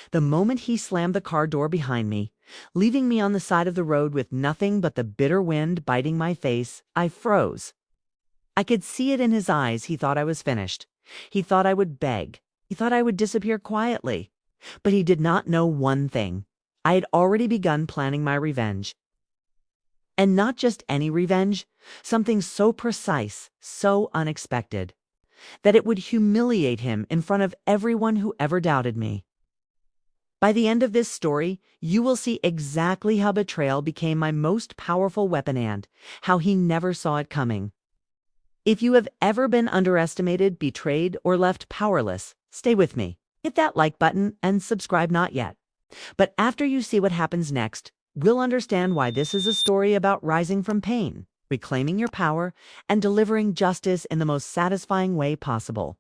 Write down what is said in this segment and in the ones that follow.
The moment he slammed the car door behind me, leaving me on the side of the road with nothing but the bitter wind biting my face, I froze. I could see it in his eyes. He thought I was finished. He thought I would beg. He thought I would disappear quietly. But he did not know one thing. I had already begun planning my revenge. And not just any revenge, something so precise, so unexpected, that it would humiliate him in front of everyone who ever doubted me. By the end of this story, you will see exactly how betrayal became my most powerful weapon and how he never saw it coming. If you have ever been underestimated, betrayed, or left powerless, stay with me. Hit that like button and subscribe not yet. But after you see what happens next, we'll understand why this is a story about rising from pain, reclaiming your power, and delivering justice in the most satisfying way possible.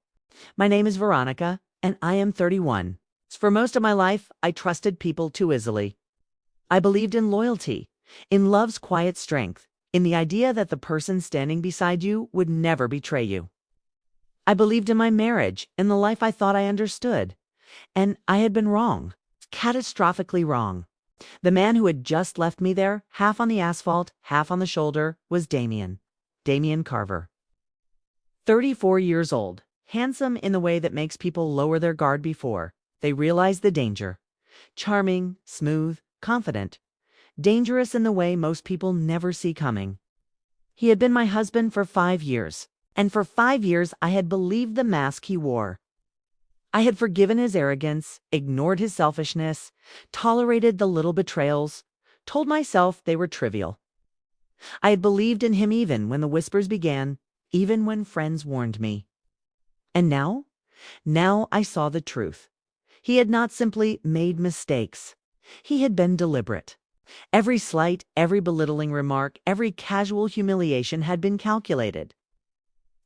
My name is Veronica, and I am 31. For most of my life, I trusted people too easily. I believed in loyalty, in love's quiet strength, in the idea that the person standing beside you would never betray you. I believed in my marriage, in the life I thought I understood. And I had been wrong, catastrophically wrong. The man who had just left me there, half on the asphalt, half on the shoulder, was Damien Carver. 34 years old, handsome in the way that makes people lower their guard before they realize the danger. Charming, smooth, confident. Dangerous in the way most people never see coming. He had been my husband for 5 years, and for 5 years I had believed the mask he wore. I had forgiven his arrogance, ignored his selfishness, tolerated the little betrayals, told myself they were trivial. I had believed in him even when the whispers began, even when friends warned me. And now I saw the truth. He had not simply made mistakes. He had been deliberate. Every slight, every belittling remark, every casual humiliation had been calculated.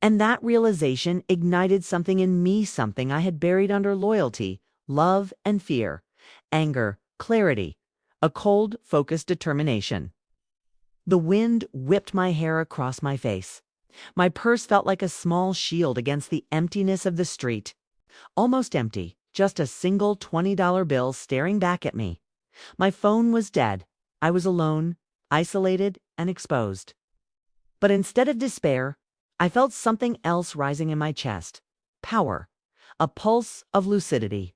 And that realization ignited something in me, something I had buried under loyalty, love, and fear, anger, clarity, a cold, focused determination. The wind whipped my hair across my face. My purse felt like a small shield against the emptiness of the street. Almost empty, just a single $20 bill staring back at me. My phone was dead. I was alone, isolated, and exposed. But instead of despair, I felt something else rising in my chest. Power. A pulse of lucidity.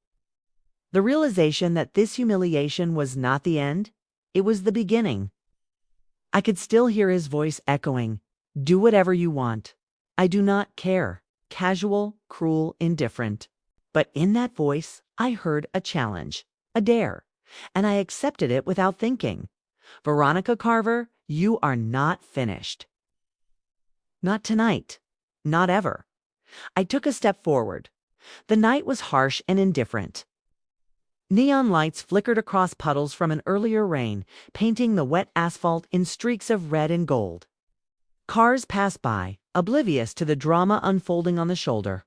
The realization that this humiliation was not the end, it was the beginning. I could still hear his voice echoing, "Do whatever you want. I do not care." Casual, cruel, indifferent. But in that voice, I heard a challenge, a dare, and I accepted it without thinking. Veronica Carver, you are not finished. Not tonight. Not ever. I took a step forward. The night was harsh and indifferent. Neon lights flickered across puddles from an earlier rain, painting the wet asphalt in streaks of red and gold. Cars passed by, oblivious to the drama unfolding on the shoulder.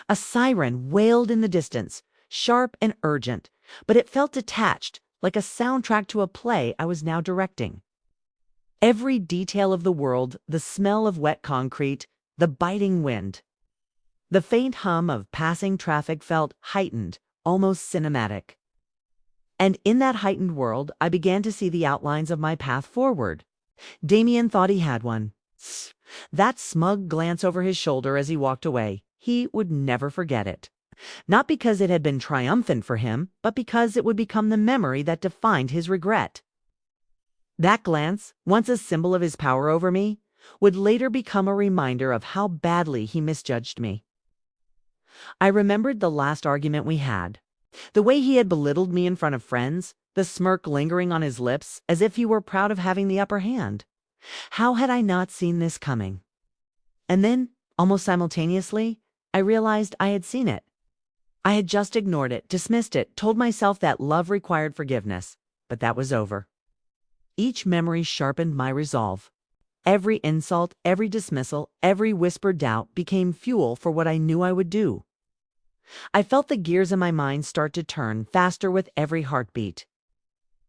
A siren wailed in the distance, sharp and urgent, but it felt detached, like a soundtrack to a play I was now directing. Every detail of the world, the smell of wet concrete, the biting wind. The faint hum of passing traffic felt heightened, almost cinematic. And in that heightened world, I began to see the outlines of my path forward. Damien thought he had one. That smug glance over his shoulder as he walked away, he would never forget it. Not because it had been triumphant for him, but because it would become the memory that defined his regret. That glance, once a symbol of his power over me, would later become a reminder of how badly he misjudged me. I remembered the last argument we had. The way he had belittled me in front of friends, the smirk lingering on his lips as if he were proud of having the upper hand. How had I not seen this coming? And then, almost simultaneously, I realized I had seen it. I had just ignored it, dismissed it, told myself that love required forgiveness, but that was over. Each memory sharpened my resolve. Every insult, every dismissal, every whispered doubt became fuel for what I knew I would do. I felt the gears in my mind start to turn faster with every heartbeat.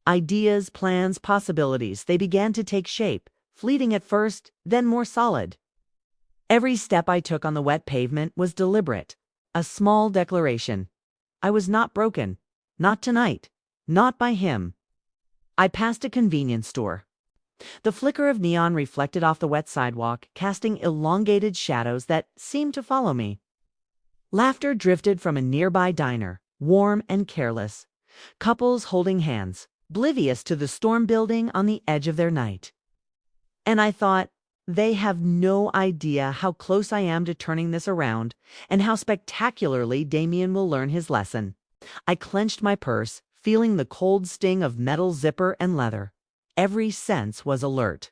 Ideas, plans, possibilities, they began to take shape, fleeting at first, then more solid. Every step I took on the wet pavement was deliberate, a small declaration. I was not broken. Not tonight. Not by him. I passed a convenience store. The flicker of neon reflected off the wet sidewalk, casting elongated shadows that seemed to follow me. Laughter drifted from a nearby diner, warm and careless. Couples holding hands, oblivious to the storm building on the edge of their night. And I thought, they have no idea how close I am to turning this around and how spectacularly Damien will learn his lesson. I clenched my purse, feeling the cold sting of metal zipper and leather. Every sense was alert.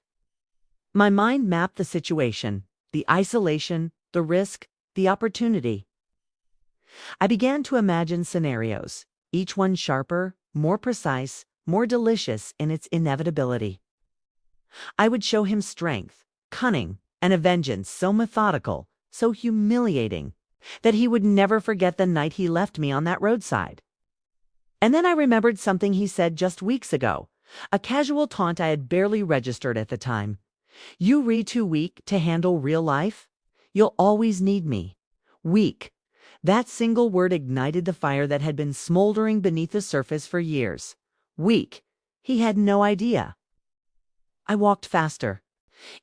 My mind mapped the situation, the isolation, the risk, the opportunity. I began to imagine scenarios, each one sharper, more precise, more delicious in its inevitability. I would show him strength, cunning, and a vengeance so methodical, so humiliating, that he would never forget the night he left me on that roadside. And then I remembered something he said just weeks ago, a casual taunt I had barely registered at the time. "You re too weak to handle real life? You'll always need me." Weak. That single word ignited the fire that had been smoldering beneath the surface for years. Weak. He had no idea. I walked faster,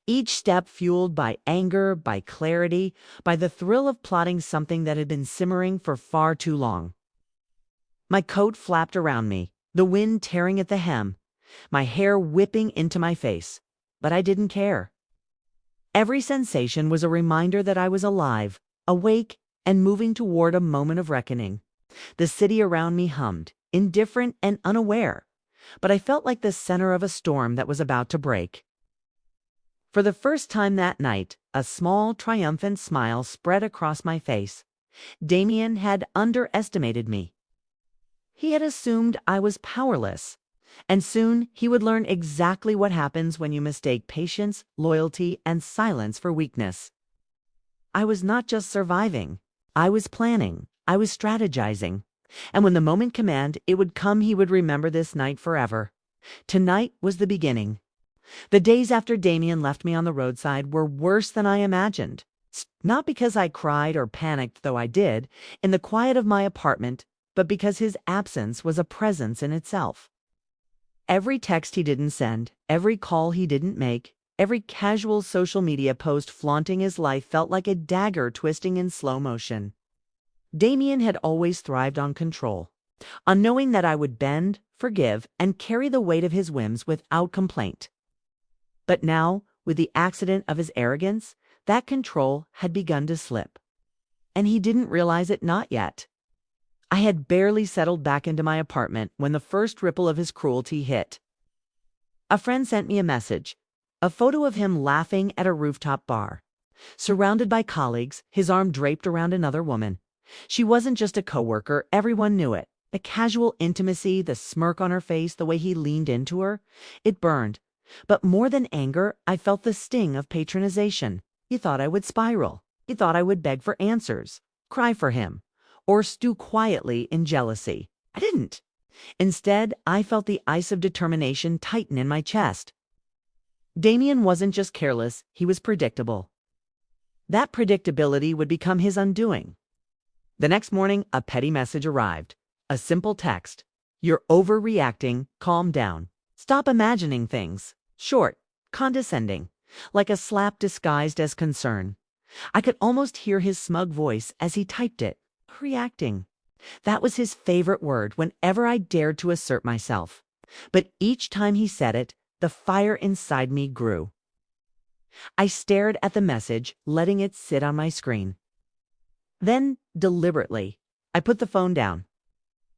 each step fueled by anger, by clarity, by the thrill of plotting something that had been simmering for far too long. My coat flapped around me, the wind tearing at the hem, my hair whipping into my face, but I didn't care. Every sensation was a reminder that I was alive, awake, and moving toward a moment of reckoning. The city around me hummed, indifferent and unaware, but I felt like the center of a storm that was about to break. For the first time that night, a small, triumphant smile spread across my face. Damien had underestimated me. He had assumed I was powerless, and soon he would learn exactly what happens when you mistake patience, loyalty, and silence for weakness. I was not just surviving. I was planning. I was strategizing. And when the moment command, it would come, he would remember this night forever. Tonight was the beginning. The days after Damien left me on the roadside were worse than I imagined. Not because I cried or panicked, though I did, in the quiet of my apartment, but because his absence was a presence in itself. Every text he didn't send, every call he didn't make, every casual social media post flaunting his life felt like a dagger twisting in slow motion. Damien had always thrived on control, on knowing that I would bend, forgive, and carry the weight of his whims without complaint. But now, with the accident of his arrogance, that control had begun to slip. And he didn't realize it not yet. I had barely settled back into my apartment when the first ripple of his cruelty hit. A friend sent me a message, a photo of him laughing at a rooftop bar, surrounded by colleagues, his arm draped around another woman. She wasn't just a coworker, everyone knew it. The casual intimacy, the smirk on her face, the way he leaned into her, it burned. But more than anger, I felt the sting of patronization. He thought I would spiral. He thought I would beg for answers, cry for him, or stew quietly in jealousy. I didn't. Instead, I felt the ice of determination tighten in my chest. Damien wasn't just careless, he was predictable. That predictability would become his undoing. The next morning, a petty message arrived. A simple text. "You're overreacting, calm down. Stop imagining things." Short, condescending, like a slap disguised as concern. I could almost hear his smug voice as he typed it. Reacting. That was his favorite word whenever I dared to assert myself. But each time he said it, the fire inside me grew. I stared at the message, letting it sit on my screen. Then, deliberately, I put the phone down.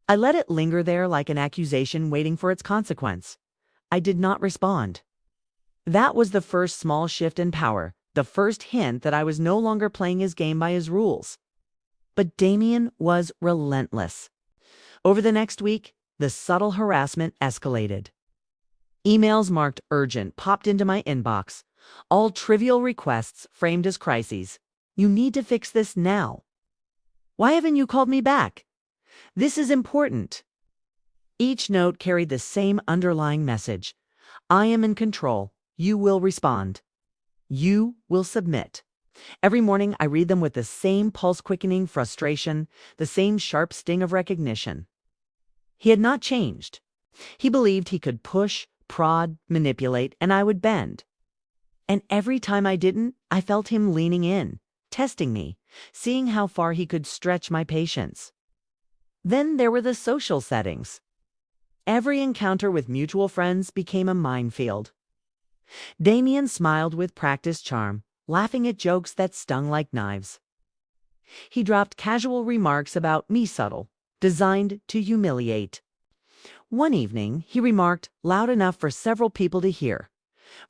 I let it linger there like an accusation waiting for its consequence. I did not respond. That was the first small shift in power, the first hint that I was no longer playing his game by his rules. But Damien was relentless. Over the next week, the subtle harassment escalated. Emails marked urgent popped into my inbox, all trivial requests framed as crises. "You need to fix this now." "Why haven't you called me back?" "This is important." Each note carried the same underlying message. I am in control. You will respond. You will submit. Every morning I read them with the same pulse-quickening frustration, the same sharp sting of recognition. He had not changed. He believed he could push, prod, manipulate, and I would bend. And every time I didn't, I felt him leaning in, testing me, seeing how far he could stretch my patience. Then there were the social settings. Every encounter with mutual friends became a minefield. Damien smiled with practiced charm, laughing at jokes that stung like knives. He dropped casual remarks about me subtle, designed to humiliate. One evening, he remarked, loud enough for several people to hear,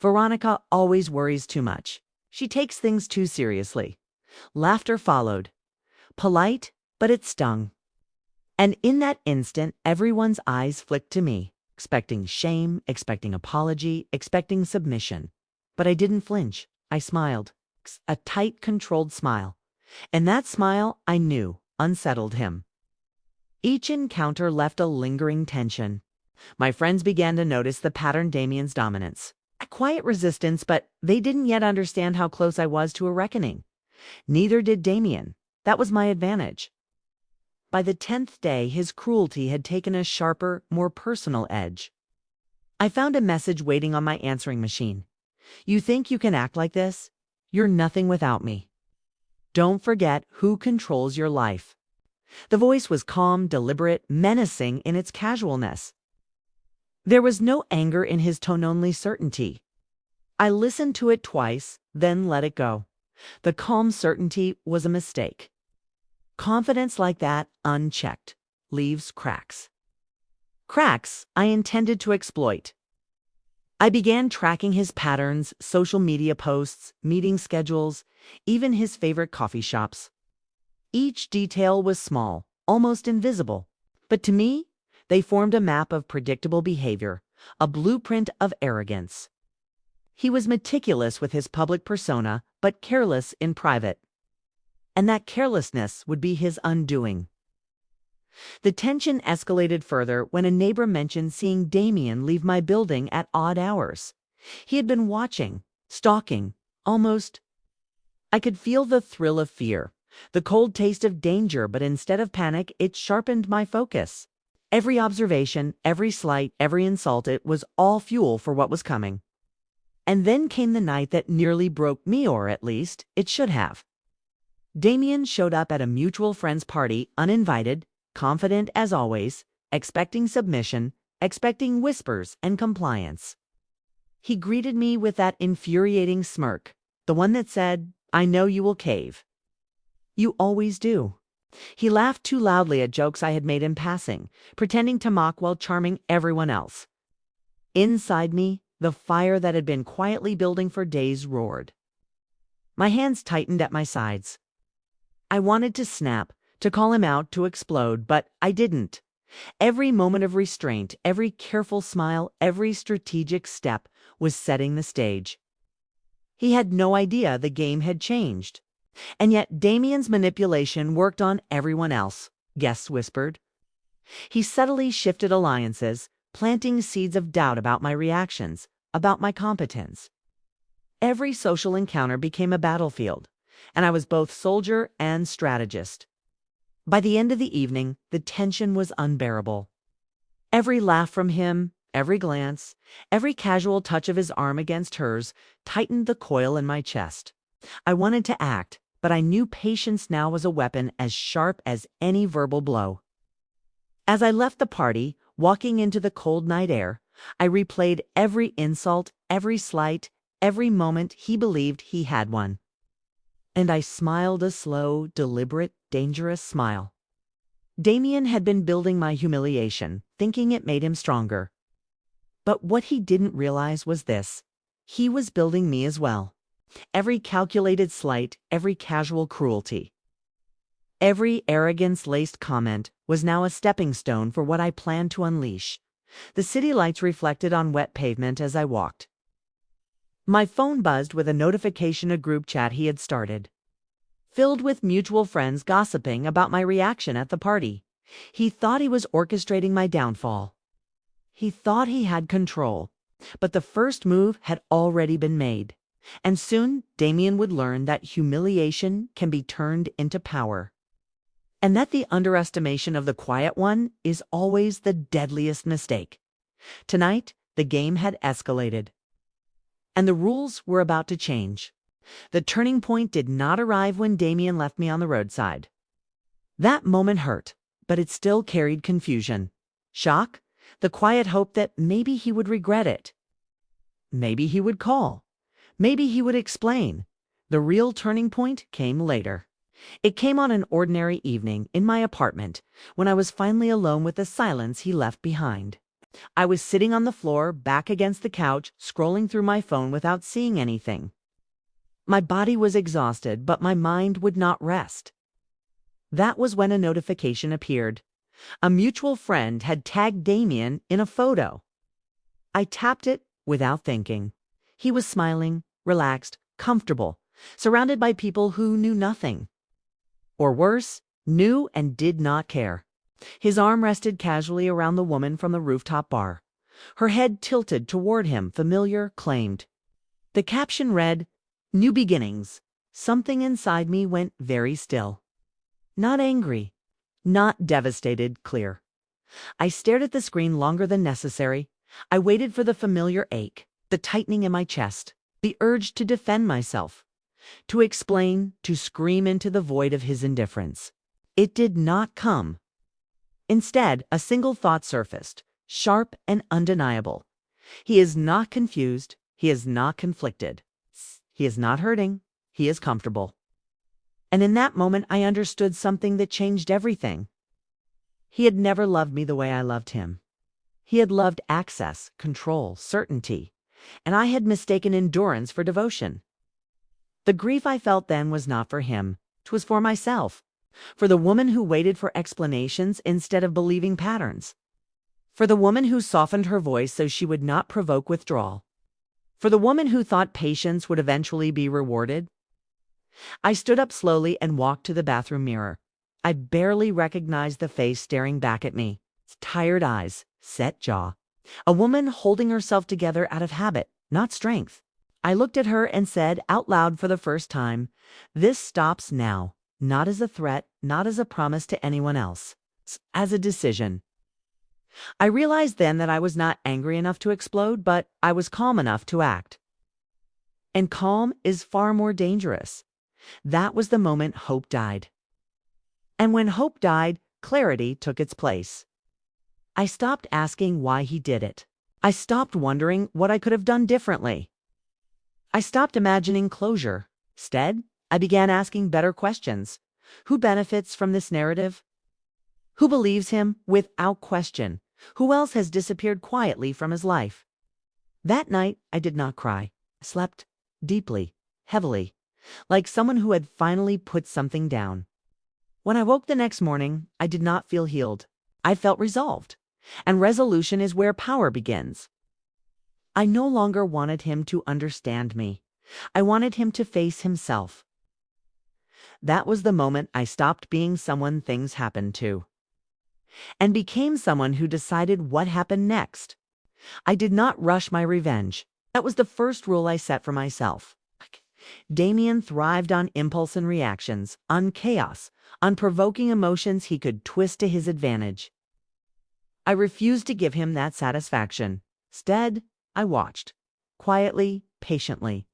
"Veronica always worries too much. She takes things too seriously." Laughter followed. Polite, but it stung. And in that instant, everyone's eyes flicked to me, expecting shame, expecting apology, expecting submission. But I didn't flinch. I smiled. A tight, controlled smile. And that smile, I knew, unsettled him. Each encounter left a lingering tension. My friends began to notice the pattern Damien's dominance. A quiet resistance, but they didn't yet understand how close I was to a reckoning. Neither did Damien. That was my advantage. By the 10th day, his cruelty had taken a sharper, more personal edge. I found a message waiting on my answering machine. "You think you can act like this? You're nothing without me. Don't forget who controls your life." The voice was calm, deliberate, menacing in its casualness. There was no anger in his tone, only certainty. I listened to it twice, then let it go. The calm certainty was a mistake. Confidence like that, unchecked, leaves cracks. Cracks I intended to exploit. I began tracking his patterns, social media posts, meeting schedules, even his favorite coffee shops. Each detail was small, almost invisible, but to me, they formed a map of predictable behavior, a blueprint of arrogance. He was meticulous with his public persona, but careless in private. And that carelessness would be his undoing. The tension escalated further when a neighbor mentioned seeing Damien leave my building at odd hours. He had been watching, stalking, almost. I could feel the thrill of fear, the cold taste of danger, but instead of panic, it sharpened my focus. Every observation, every slight, every insult, it was all fuel for what was coming. And then came the night that nearly broke me, or at least, it should have. Damien showed up at a mutual friend's party, uninvited, confident as always, expecting submission, expecting whispers and compliance. He greeted me with that infuriating smirk, the one that said, "I know you will cave. You always do." He laughed too loudly at jokes I had made in passing, pretending to mock while charming everyone else. Inside me, the fire that had been quietly building for days roared. My hands tightened at my sides. I wanted to snap, to call him out, to explode, but I didn't. Every moment of restraint, every careful smile, every strategic step was setting the stage. He had no idea the game had changed. And yet Damien's manipulation worked on everyone else, guests whispered. He subtly shifted alliances, planting seeds of doubt about my reactions, about my competence. Every social encounter became a battlefield, and I was both soldier and strategist. By the end of the evening, the tension was unbearable. Every laugh from him, every glance, every casual touch of his arm against hers tightened the coil in my chest. I wanted to act, but I knew patience now was a weapon as sharp as any verbal blow. As I left the party, walking into the cold night air, I replayed every insult, every slight, every moment he believed he had one. And I smiled a slow, deliberate, dangerous smile. Damien had been building my humiliation, thinking it made him stronger. But what he didn't realize was this: he was building me as well. Every calculated slight, every casual cruelty, every arrogance-laced comment was now a stepping stone for what I planned to unleash. The city lights reflected on wet pavement as I walked. My phone buzzed with a notification, a group chat he had started, filled with mutual friends gossiping about my reaction at the party. He thought he was orchestrating my downfall. He thought he had control, but the first move had already been made. And soon Damien would learn that humiliation can be turned into power. and that the underestimation of the quiet one is always the deadliest mistake. Tonight, the game had escalated, and the rules were about to change. The turning point did not arrive when Damien left me on the roadside. That moment hurt, but it still carried confusion. Shock, the quiet hope that maybe he would regret it. Maybe he would call. Maybe he would explain. The real turning point came later. It came on an ordinary evening in my apartment when I was finally alone with the silence he left behind. I was sitting on the floor, back against the couch, scrolling through my phone without seeing anything. My body was exhausted, but my mind would not rest. That was when a notification appeared. A mutual friend had tagged Damien in a photo. I tapped it without thinking. He was smiling, relaxed, comfortable, surrounded by people who knew nothing. Or worse, knew and did not care. His arm rested casually around the woman from the rooftop bar. Her head tilted toward him, familiar, claimed. The caption read, "New beginnings." Something inside me went very still. Not angry, not devastated, clear. I stared at the screen longer than necessary. I waited for the familiar ache, the tightening in my chest, the urge to defend myself, to explain, to scream into the void of his indifference. It did not come. Instead, a single thought surfaced, sharp and undeniable. He is not confused. He is not conflicted. He is not hurting. He is comfortable. And in that moment, I understood something that changed everything. He had never loved me the way I loved him. He had loved access, control, certainty, and I had mistaken endurance for devotion. The grief I felt then was not for him. 'Twas for myself. For the woman who waited for explanations instead of believing patterns. For the woman who softened her voice so she would not provoke withdrawal. For the woman who thought patience would eventually be rewarded. I stood up slowly and walked to the bathroom mirror. I barely recognized the face staring back at me. Tired eyes, set jaw. A woman holding herself together out of habit, not strength. I looked at her and said out loud for the first time, "This stops now." Not as a threat, not as a promise to anyone else. As a decision. I realized then that I was not angry enough to explode, but I was calm enough to act. And calm is far more dangerous. That was the moment hope died. And when hope died, clarity took its place. I stopped asking why he did it. I stopped wondering what I could have done differently. I stopped imagining closure. Instead, I began asking better questions. Who benefits from this narrative? Who believes him without question? Who else has disappeared quietly from his life? That night, I did not cry. I slept deeply, heavily, like someone who had finally put something down. When I woke the next morning, I did not feel healed. I felt resolved. And resolution is where power begins. I no longer wanted him to understand me. I wanted him to face himself. That was the moment I stopped being someone things happened to, and became someone who decided what happened next. I did not rush my revenge. That was the first rule I set for myself. Damien thrived on impulse and reactions, on chaos, on provoking emotions he could twist to his advantage. I refused to give him that satisfaction. Instead, I watched, quietly, patiently,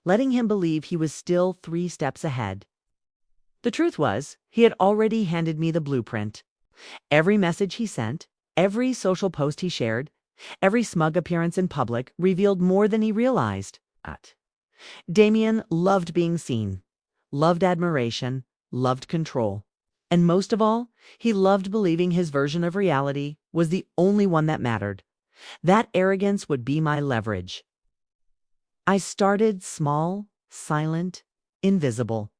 letting him believe he was still 3 steps ahead. The truth was, he had already handed me the blueprint. Every message he sent, every social post he shared, every smug appearance in public revealed more than he realized. Damien loved being seen, loved admiration, loved control. And most of all, he loved believing his version of reality was the only one that mattered. That arrogance would be my leverage. I started small, silent, invisible.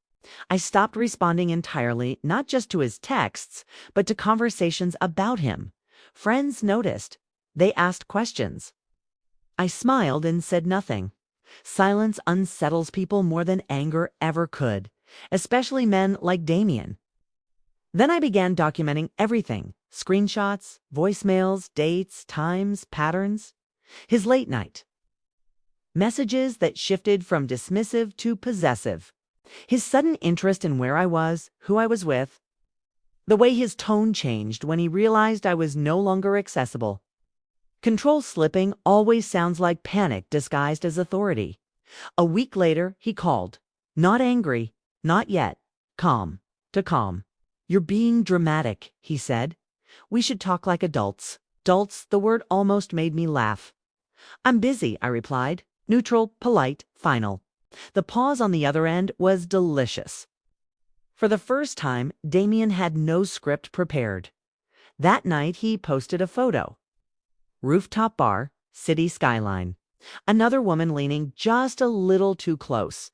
I stopped responding entirely, not just to his texts, but to conversations about him. Friends noticed. They asked questions. I smiled and said nothing. Silence unsettles people more than anger ever could, especially men like Damien. Then I began documenting everything: screenshots, voicemails, dates, times, patterns. His late night. Messages that shifted from dismissive to possessive. His sudden interest in where I was, who I was with. The way his tone changed when he realized I was no longer accessible. Control slipping always sounds like panic disguised as authority. A week later, he called. Not angry, not yet. Calm, to calm. You're being dramatic, he said. We should talk like adults. Adults, the word almost made me laugh. I'm busy, I replied. Neutral, polite, final. The pause on the other end was delicious. For the first time, Damien had no script prepared. That night, he posted a photo. Rooftop bar, city skyline. Another woman leaning just a little too close.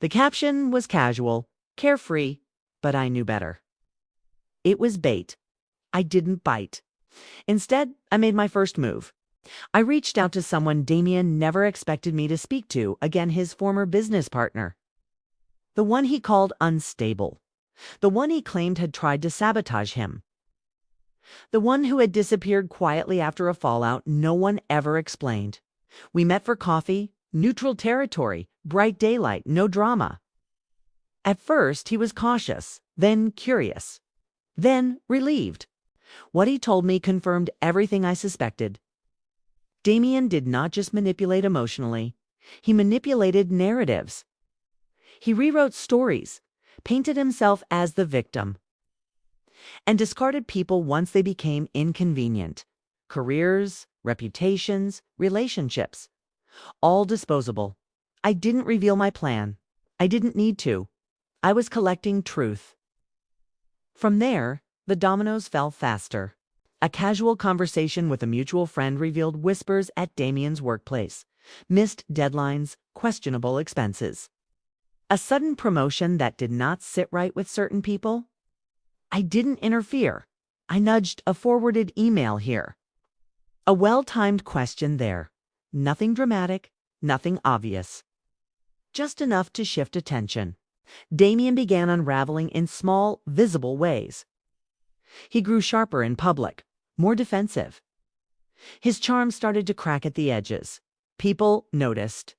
The caption was casual, carefree, but I knew better. It was bait. I didn't bite. Instead, I made my first move. I reached out to someone Damien never expected me to speak to, again his former business partner. The one he called unstable. The one he claimed had tried to sabotage him. The one who had disappeared quietly after a fallout no one ever explained. We met for coffee, neutral territory, bright daylight, no drama. At first, he was cautious, then curious, then relieved. What he told me confirmed everything I suspected. Damien did not just manipulate emotionally. He manipulated narratives. He rewrote stories, painted himself as the victim, and discarded people once they became inconvenient. Careers, reputations, relationships. All disposable. I didn't reveal my plan. I didn't need to. I was collecting truth. From there, the dominoes fell faster. A casual conversation with a mutual friend revealed whispers at Damien's workplace, missed deadlines, questionable expenses. A sudden promotion that did not sit right with certain people. I didn't interfere. I nudged a forwarded email here. A well-timed question there. Nothing dramatic, nothing obvious. Just enough to shift attention. Damien began unraveling in small, visible ways. He grew sharper in public, more defensive. His charm started to crack at the edges. People noticed.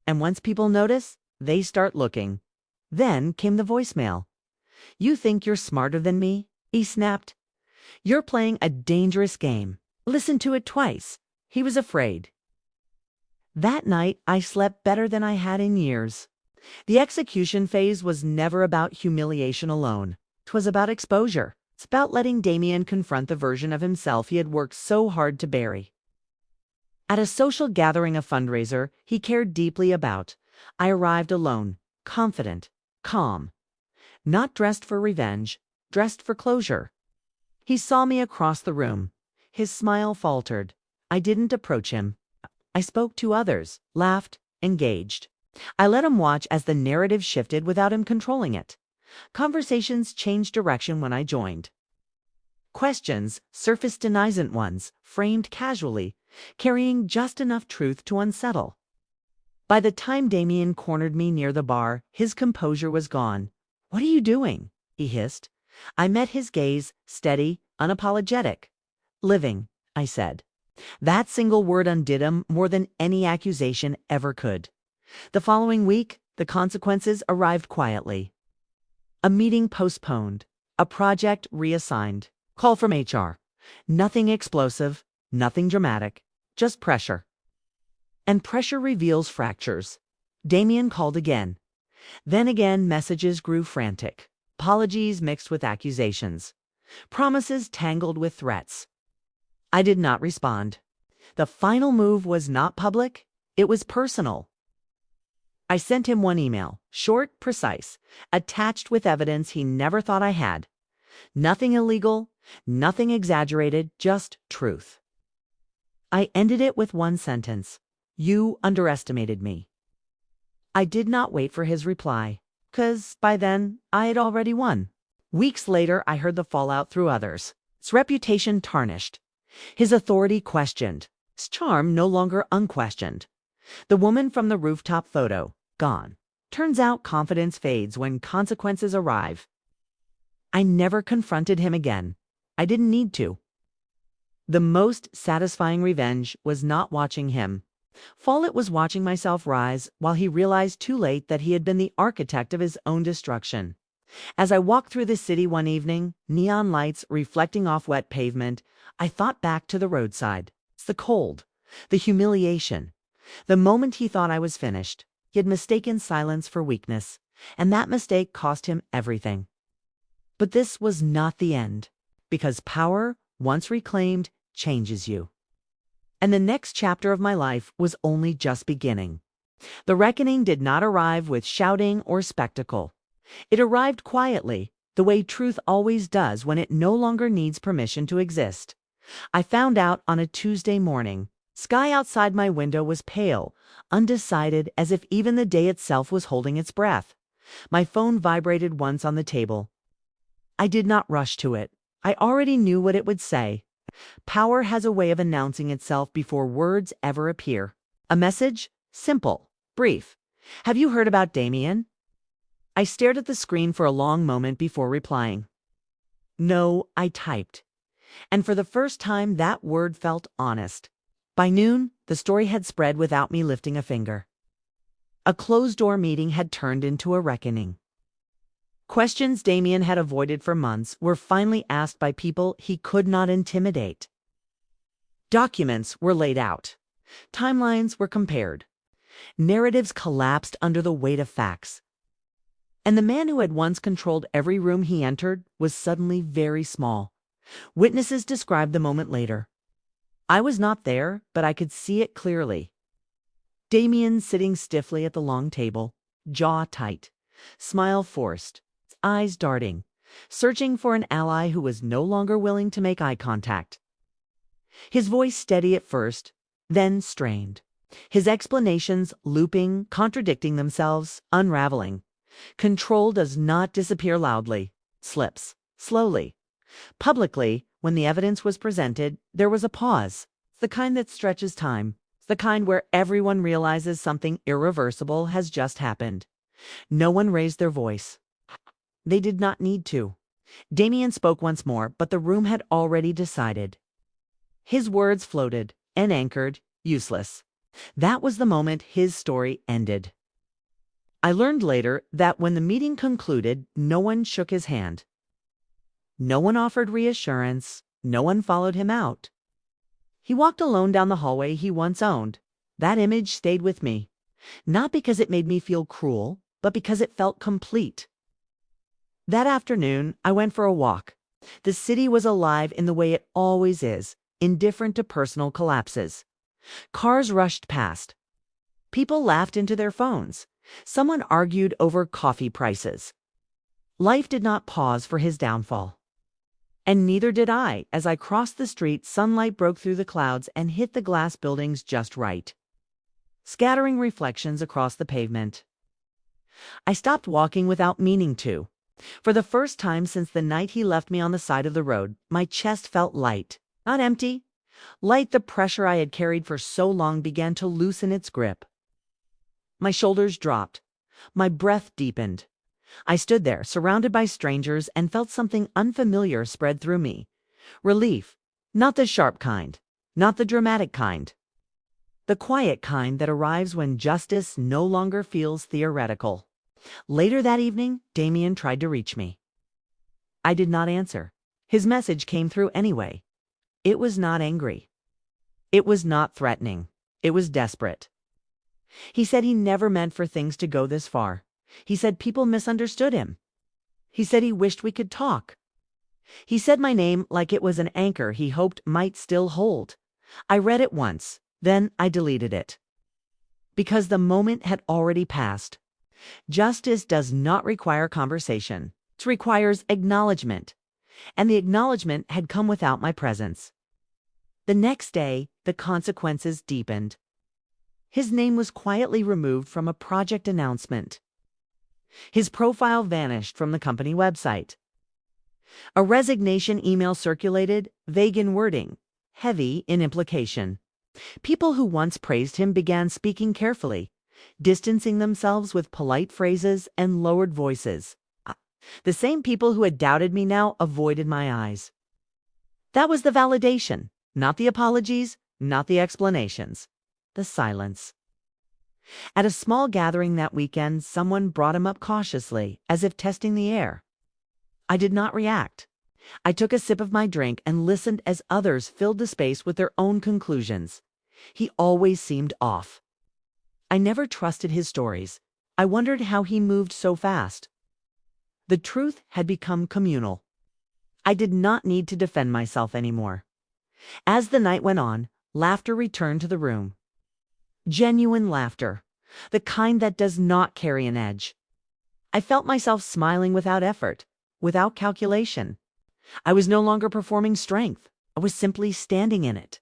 And once people notice, they start looking. Then came the voicemail. You think you're smarter than me? He snapped. You're playing a dangerous game. Listen to it twice. He was afraid. That night, I slept better than I had in years. The execution phase was never about humiliation alone. It was about exposure. It's about letting Damien confront the version of himself he had worked so hard to bury. At a social gathering, a fundraiser he cared deeply about, I arrived alone, confident, calm. Not dressed for revenge, dressed for closure. He saw me across the room. His smile faltered. I didn't approach him. I spoke to others, laughed, engaged. I let him watch as the narrative shifted without him controlling it. Conversations changed direction when I joined. Questions surfaced, denizen ones, framed casually, carrying just enough truth to unsettle. By the time Damien cornered me near the bar, his composure was gone. What are you doing? He hissed. I met his gaze, steady, unapologetic. Living, I said. That single word undid him more than any accusation ever could. The following week, the consequences arrived quietly. A meeting postponed, a project reassigned, call from HR. Nothing explosive, nothing dramatic, just pressure. And pressure reveals fractures. Damien called again. Then again, messages grew frantic. Apologies mixed with accusations. Promises tangled with threats. I did not respond. The final move was not public, it was personal. I sent him one email, short, precise, attached with evidence he never thought I had. Nothing illegal, nothing exaggerated, just truth. I ended it with one sentence. You underestimated me. I did not wait for his reply, 'cause by then I had already won. Weeks later, I heard the fallout through others. His reputation tarnished. His authority questioned. His charm no longer unquestioned. The woman from the rooftop photo, gone. Turns out confidence fades when consequences arrive. I never confronted him again. I didn't need to. The most satisfying revenge was not watching him fall. It was watching myself rise while he realized too late that he had been the architect of his own destruction. As I walked through the city one evening, neon lights reflecting off wet pavement, I thought back to the roadside. It's the cold, the humiliation. The moment he thought I was finished, he had mistaken silence for weakness, and that mistake cost him everything. But this was not the end, because power, once reclaimed, changes you. And the next chapter of my life was only just beginning. The reckoning did not arrive with shouting or spectacle. It arrived quietly, the way truth always does when it no longer needs permission to exist. I found out on a Tuesday morning. Sky outside my window was pale, undecided, as if even the day itself was holding its breath. My phone vibrated once on the table. I did not rush to it. I already knew what it would say. Power has a way of announcing itself before words ever appear. A message? Simple, brief. Have you heard about Damien? I stared at the screen for a long moment before replying. No, I typed. And for the first time, that word felt honest. By noon, the story had spread without me lifting a finger. A closed-door meeting had turned into a reckoning. Questions Damien had avoided for months were finally asked by people he could not intimidate. Documents were laid out. Timelines were compared. Narratives collapsed under the weight of facts. And the man who had once controlled every room he entered was suddenly very small. Witnesses described the moment later. I was not there, but I could see it clearly. Damien sitting stiffly at the long table, jaw tight, smile forced, eyes darting, searching for an ally who was no longer willing to make eye contact. His voice steady at first, then strained. His explanations looping, contradicting themselves, unraveling. Control does not disappear loudly, slips, slowly. Publicly, when the evidence was presented, there was a pause, the kind that stretches time, the kind where everyone realizes something irreversible has just happened. No one raised their voice. They did not need to. Damien spoke once more, but the room had already decided. His words floated, unanchored, useless. That was the moment his story ended. I learned later that when the meeting concluded, no one shook his hand. No one offered reassurance. No one followed him out. He walked alone down the hallway he once owned. That image stayed with me, not because it made me feel cruel, but because it felt complete. That afternoon, I went for a walk. The city was alive in the way it always is, indifferent to personal collapses. Cars rushed past. People laughed into their phones. Someone argued over coffee prices. Life did not pause for his downfall. And neither did I. As I crossed the street, sunlight broke through the clouds and hit the glass buildings just right, scattering reflections across the pavement. I stopped walking without meaning to. For the first time since the night he left me on the side of the road, my chest felt light, not empty. Light. The pressure I had carried for so long began to loosen its grip. My shoulders dropped. My breath deepened. I stood there, surrounded by strangers, and felt something unfamiliar spread through me. Relief. Not the sharp kind. Not the dramatic kind. The quiet kind that arrives when justice no longer feels theoretical. Later that evening, Damien tried to reach me. I did not answer. His message came through anyway. It was not angry. It was not threatening. It was desperate. He said he never meant for things to go this far. He said people misunderstood him. He said he wished we could talk. He said my name like it was an anchor he hoped might still hold. I read it once, then I deleted it. Because the moment had already passed. Justice does not require conversation. It requires acknowledgement. And the acknowledgement had come without my presence. The next day, the consequences deepened. His name was quietly removed from a project announcement. His profile vanished from the company website. A resignation email circulated, vague in wording, heavy in implication. People who once praised him began speaking carefully, distancing themselves with polite phrases and lowered voices. The same people who had doubted me now avoided my eyes. That was the validation, not the apologies, not the explanations, the silence. At a small gathering that weekend, someone brought him up cautiously, as if testing the air. I did not react. I took a sip of my drink and listened as others filled the space with their own conclusions. He always seemed off. I never trusted his stories. I wondered how he moved so fast. The truth had become communal. I did not need to defend myself anymore. As the night went on, laughter returned to the room. Genuine laughter, the kind that does not carry an edge. I felt myself smiling without effort, without calculation. I was no longer performing strength. I was simply standing in it.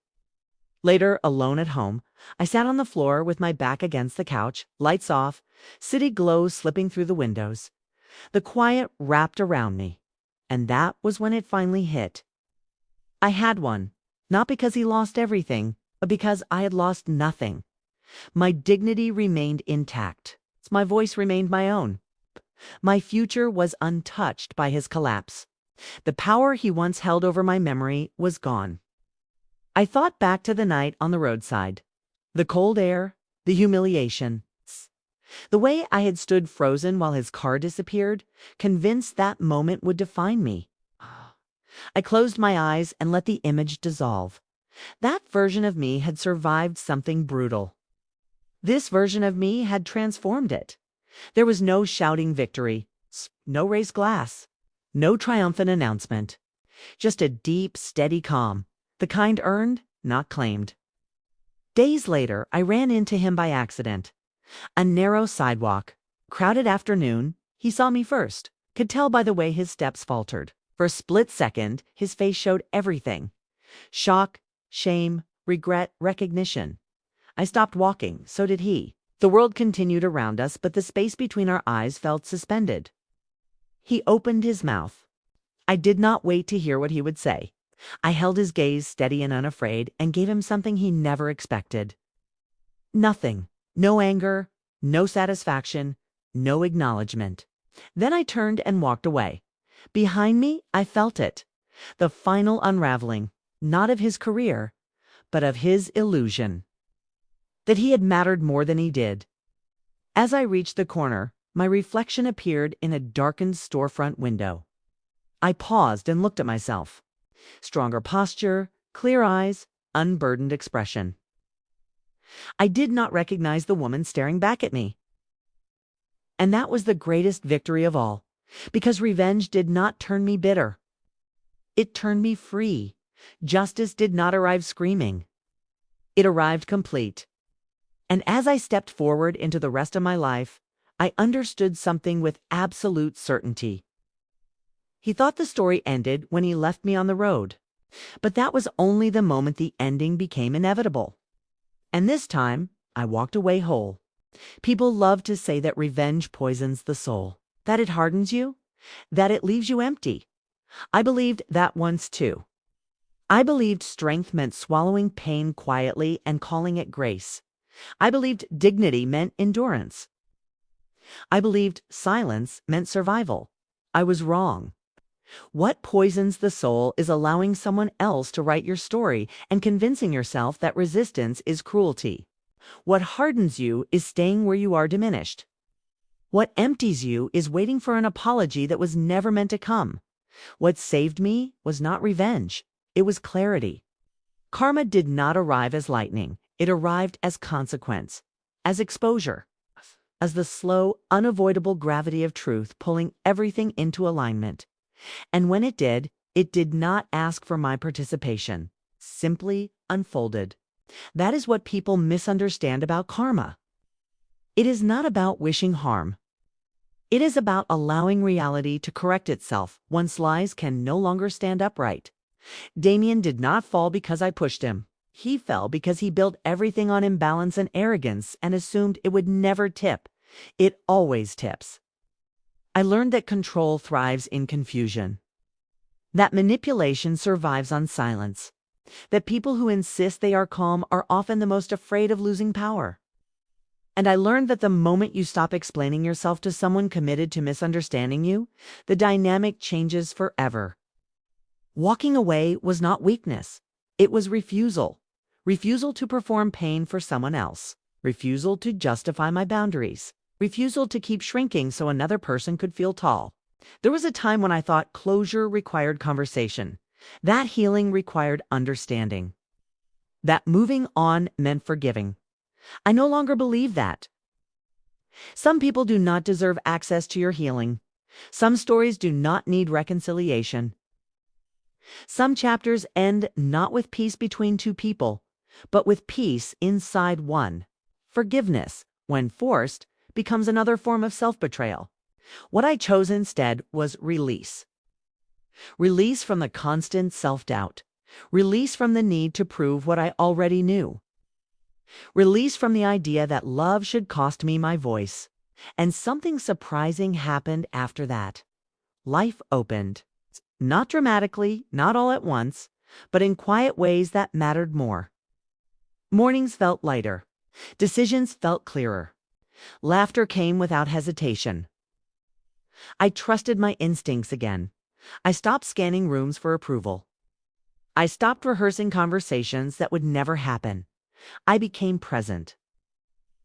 Later, alone at home, I sat on the floor with my back against the couch, lights off, city glow slipping through the windows. The quiet wrapped around me, and that was when it finally hit. I had one, not because he lost everything, but because I had lost nothing. My dignity remained intact. My voice remained my own. My future was untouched by his collapse. The power he once held over my memory was gone. I thought back to the night on the roadside. The cold air, the humiliation. The way I had stood frozen while his car disappeared, convinced that moment would define me. I closed my eyes and let the image dissolve. That version of me had survived something brutal. This version of me had transformed it. There was no shouting victory, no raised glass, no triumphant announcement. Just a deep, steady calm, the kind earned, not claimed. Days later, I ran into him by accident. A narrow sidewalk, crowded afternoon. He saw me first, could tell by the way his steps faltered. For a split second, his face showed everything. Shock, shame, regret, recognition. I stopped walking, so did he. The world continued around us, but the space between our eyes felt suspended. He opened his mouth. I did not wait to hear what he would say. I held his gaze steady and unafraid and gave him something he never expected. Nothing. No anger, no satisfaction, no acknowledgement. Then I turned and walked away. Behind me, I felt it. The final unraveling, not of his career, but of his illusion. That he had mattered more than he did. As I reached the corner, my reflection appeared in a darkened storefront window. I paused and looked at myself. Stronger posture, clear eyes, unburdened expression. I did not recognize the woman staring back at me. And that was the greatest victory of all, because revenge did not turn me bitter. It turned me free. Justice did not arrive screaming. It arrived complete. And as I stepped forward into the rest of my life, I understood something with absolute certainty. He thought the story ended when he left me on the road. But that was only the moment the ending became inevitable. And this time, I walked away whole. People love to say that revenge poisons the soul, that it hardens you, that it leaves you empty. I believed that once too. I believed strength meant swallowing pain quietly and calling it grace. I believed dignity meant endurance. I believed silence meant survival. I was wrong. What poisons the soul is allowing someone else to write your story and convincing yourself that resistance is cruelty. What hardens you is staying where you are diminished. What empties you is waiting for an apology that was never meant to come. What saved me was not revenge. It was clarity. Karma did not arrive as lightning. It arrived as consequence, as exposure, as the slow, unavoidable gravity of truth pulling everything into alignment. And when it did not ask for my participation, simply unfolded. That is what people misunderstand about karma. It is not about wishing harm. It is about allowing reality to correct itself once lies can no longer stand upright. Damien did not fall because I pushed him. He fell because he built everything on imbalance and arrogance and assumed it would never tip. It always tips. I learned that control thrives in confusion, that manipulation survives on silence, that people who insist they are calm are often the most afraid of losing power. And I learned that the moment you stop explaining yourself to someone committed to misunderstanding you, the dynamic changes forever. Walking away was not weakness. It was refusal. Refusal to perform pain for someone else. Refusal to justify my boundaries. Refusal to keep shrinking so another person could feel tall. There was a time when I thought closure required conversation, that healing required understanding, that moving on meant forgiving. I no longer believe that. Some people do not deserve access to your healing. Some stories do not need reconciliation. Some chapters end not with peace between two people, but with peace inside one. Forgiveness, when forced, becomes another form of self-betrayal. What I chose instead was release. Release from the constant self-doubt. Release from the need to prove what I already knew. Release from the idea that love should cost me my voice. And something surprising happened after that. Life opened. Not dramatically, not all at once, but in quiet ways that mattered more. Mornings felt lighter. Decisions felt clearer. Laughter came without hesitation. I trusted my instincts again. I stopped scanning rooms for approval. I stopped rehearsing conversations that would never happen. I became present.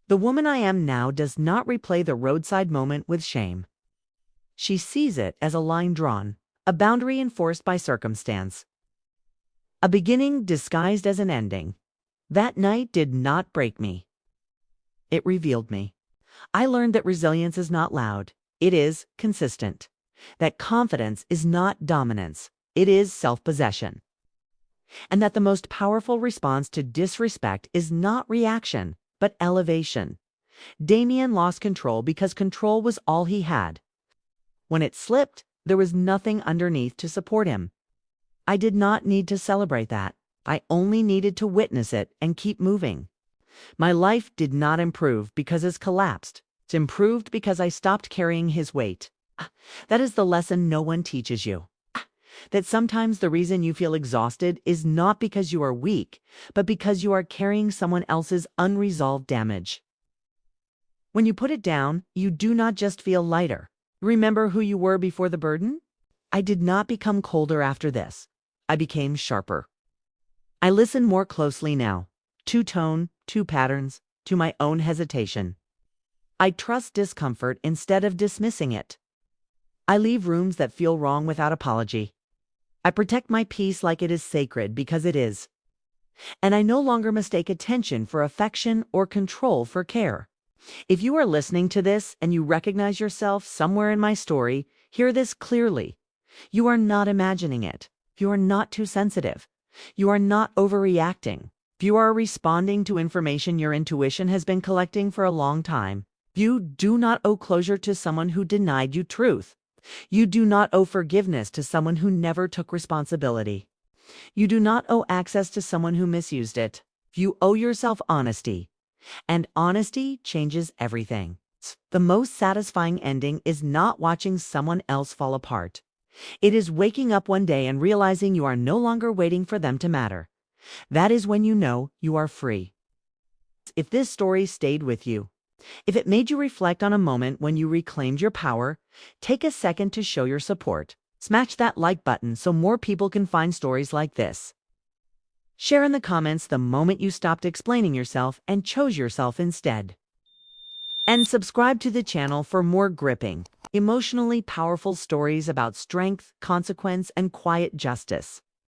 The woman I am now does not replay the roadside moment with shame. She sees it as a line drawn, a boundary enforced by circumstance. A beginning disguised as an ending. That night did not break me. It revealed me. I learned that resilience is not loud. It is consistent. That confidence is not dominance. It is self-possession. And that the most powerful response to disrespect is not reaction, but elevation. Damien lost control because control was all he had. When it slipped, there was nothing underneath to support him. I did not need to celebrate that. I only needed to witness it and keep moving. My life did not improve because it collapsed. It improved because I stopped carrying his weight. That is the lesson no one teaches you. That sometimes the reason you feel exhausted is not because you are weak, but because you are carrying someone else's unresolved damage. When you put it down, you do not just feel lighter. Remember who you were before the burden? I did not become colder after this. I became sharper. I listen more closely now, to tone, to patterns, to my own hesitation. I trust discomfort instead of dismissing it. I leave rooms that feel wrong without apology. I protect my peace like it is sacred because it is. And I no longer mistake attention for affection or control for care. If you are listening to this and you recognize yourself somewhere in my story, hear this clearly. You are not imagining it. You are not too sensitive. You are not overreacting. You are responding to information your intuition has been collecting for a long time. You do not owe closure to someone who denied you truth. You do not owe forgiveness to someone who never took responsibility. You do not owe access to someone who misused it. You owe yourself honesty. And honesty changes everything. The most satisfying ending is not watching someone else fall apart. It is waking up one day and realizing you are no longer waiting for them to matter. That is when you know you are free. If this story stayed with you, if it made you reflect on a moment when you reclaimed your power, take a second to show your support. Smash that like button so more people can find stories like this. Share in the comments the moment you stopped explaining yourself and chose yourself instead. And subscribe to the channel for more gripping, emotionally powerful stories about strength, consequence, and quiet justice.